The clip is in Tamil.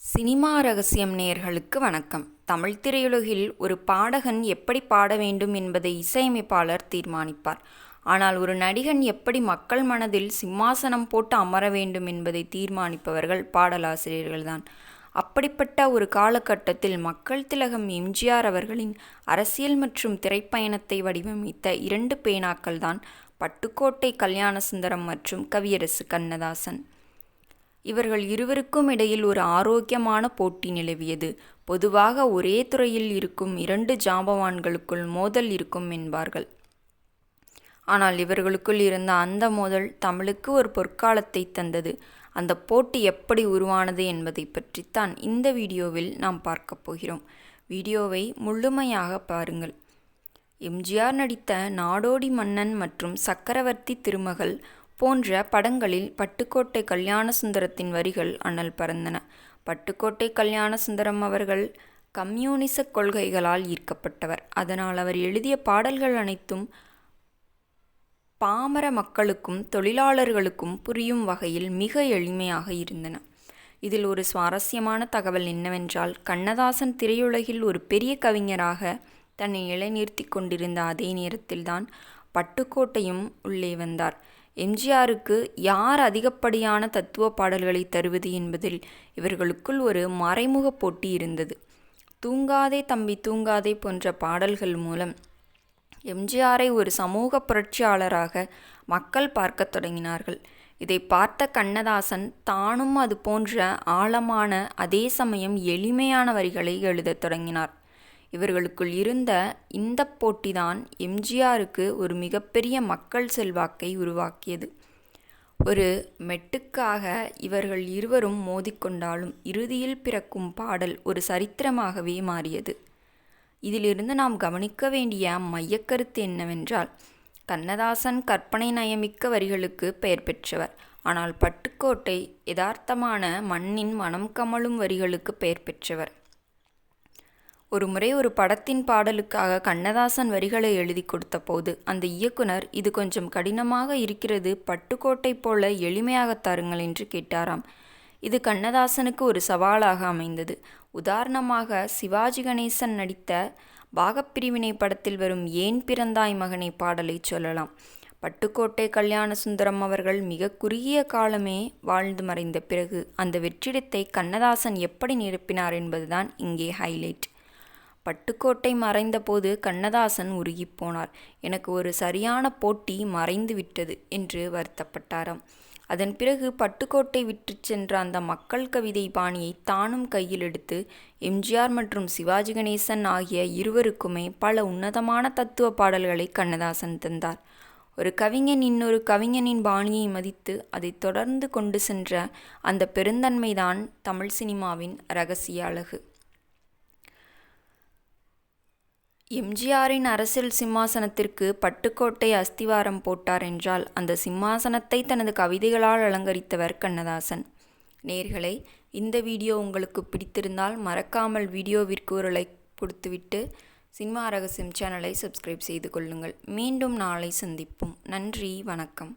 சினிமா ரகசியம் நேயர்களுக்கு வணக்கம். தமிழ் திரையுலகில் ஒரு பாடகன் எப்படி பாட வேண்டும் என்பதை இசையமைப்பாளர் தீர்மானிப்பார். ஆனால் ஒரு நடிகன் எப்படி மக்கள் மனதில் சிம்மாசனம் போட்டு அமர வேண்டும் என்பதை தீர்மானிப்பவர்கள் பாடலாசிரியர்கள்தான். அப்படிப்பட்ட ஒரு காலகட்டத்தில் மக்கள் திலகம் எம்ஜிஆர் அவர்களின் அரசியல் மற்றும் திரைப்பயணத்தை வடிவமைத்த இரண்டு பேனாக்கள்தான் பட்டுக்கோட்டை கல்யாணசுந்தரம் மற்றும் கவியரசு கண்ணதாசன். இவர்கள் இருவருக்கும் இடையில் ஒரு ஆரோக்கியமான போட்டி நிலவியது. பொதுவாக ஒரே துறையில் இருக்கும் இரண்டு ஜாம்பவான்களுக்குள் மோதல் இருக்கும் என்பார்கள். ஆனால் இவர்களுக்குள் இருந்த அந்த மோதல் தமிழுக்கு ஒரு பொற்காலத்தை தந்தது. அந்த போட்டி எப்படி உருவானது என்பதை பற்றித்தான் இந்த வீடியோவில் நாம் பார்க்க போகிறோம். வீடியோவை முழுமையாக பாருங்கள். எம்ஜிஆர் நடித்த நாடோடி மன்னன் மற்றும் சக்கரவர்த்தி திருமகள் போன்ற படங்களில் பட்டுக்கோட்டை கல்யாணசுந்தரத்தின் வரிகள் அனல் பறந்தன. பட்டுக்கோட்டை கல்யாணசுந்தரம் அவர்கள் கம்யூனிச கொள்கைகளால் ஈர்க்கப்பட்டவர். அதனால் அவர் எழுதிய பாடல்கள் அனைத்தும் பாமர மக்களுக்கும் தொழிலாளர்களுக்கும் புரியும் வகையில் மிக எளிமையாக இருந்தன. இதில் ஒரு சுவாரஸ்யமான தகவல் என்னவென்றால், கண்ணதாசன் திரையுலகில் ஒரு பெரிய கவிஞராக தன்னை நிலைநிறுத்தி கொண்டிருந்த அதே நேரத்தில்தான் பட்டுக்கோட்டையும் உள்ளே வந்தார். எம்ஜிஆருக்கு யார் அதிகப்படியான தத்துவ பாடல்களை தருவது என்பதில் இவர்களுக்குள் ஒரு மறைமுக போட்டி இருந்தது. தூங்காதே தம்பி தூங்காதே போன்ற பாடல்கள் மூலம் எம்ஜிஆரை ஒரு சமூக புரட்சியாளராக மக்கள் பார்க்க தொடங்கினார்கள். இதை பார்த்த கண்ணதாசன் தானும் அது போன்ற ஆழமான அதே சமயம் எளிமையான வரிகளை எழுதத் தொடங்கினார். இவர்களுக்குள் இருந்த இந்த போட்டிதான் எம்ஜிஆருக்கு ஒரு மிகப்பெரிய மக்கள் செல்வாக்கை உருவாக்கியது. ஒரு மெட்டுக்காக இவர்கள் இருவரும் மோதிக்கொண்டாலும் இறுதியில் பிறக்கும் பாடல் ஒரு சரித்திரமாகவே மாறியது. இதிலிருந்து நாம் கவனிக்க வேண்டிய மையக்கருத்து என்னவென்றால், கண்ணதாசன் கற்பனை நயமிக்க வரிகளுக்கு பெயர் பெற்றவர். ஆனால் பட்டுக்கோட்டை யதார்த்தமான மண்ணின் மனம் கமழும் வரிகளுக்கு பெயர் பெற்றவர். ஒரு முறை ஒரு படத்தின் பாடலுக்காக கண்ணதாசன் வரிகளை எழுதி கொடுத்த போது அந்த இயக்குனர், இது கொஞ்சம் கடினமாக இருக்கிறது, பட்டுக்கோட்டை போல எளிமையாக தாருங்கள் என்று கேட்டாராம். இது கண்ணதாசனுக்கு ஒரு சவாலாக அமைந்தது. உதாரணமாக சிவாஜி கணேசன் நடித்த பாகப்பிரிவினை படத்தில் வரும் ஏன் பிறந்தாய் மகனை பாடலை சொல்லலாம். பட்டுக்கோட்டை கல்யாணசுந்தரம் அவர்கள் மிக குறுகிய காலமே வாழ்ந்து மறைந்த பிறகு அந்த வெற்றிடத்தை கண்ணதாசன் எப்படி நிரப்பினார் என்பதுதான் இங்கே ஹைலைட். பட்டுக்கோட்டை மறைந்தபோது கண்ணதாசன் உருகிப்போனார். எனக்கு ஒரு சரியான போட்டி மறைந்து விட்டது என்று வருத்தப்பட்டாராம். அதன் பிறகு பட்டுக்கோட்டை விட்டு சென்ற அந்த மக்கள் கவிதை பாணியை தானும் கையில் எடுத்து எம்ஜிஆர் மற்றும் சிவாஜி கணேசன் ஆகிய இருவருக்குமே பல உன்னதமான தத்துவ பாடல்களை கண்ணதாசன் தந்தார். ஒரு கவிஞன் இன்னொரு கவிஞனின் பாணியை மதித்து அதை தொடர்ந்து கொண்டு சென்ற அந்த பெருந்தன்மைதான் தமிழ் சினிமாவின் இரகசிய அழகு. எம்ஜிஆரின் அரசியல் சிம்மாசனத்திற்கு பட்டுக்கோட்டை அஸ்திவாரம் போட்டார் என்றால் அந்த சிம்மாசனத்தை தனது கவிதைகளால் அலங்கரித்தவர் கண்ணதாசன். நேயர்களே, இந்த வீடியோ உங்களுக்கு பிடித்திருந்தால் மறக்காமல் வீடியோவிற்கு ஒரு லைக் கொடுத்துவிட்டு சினிமா ரகசியம் சேனலை சப்ஸ்கிரைப் செய்து கொள்ளுங்கள். மீண்டும் நாளை சந்திப்போம். நன்றி, வணக்கம்.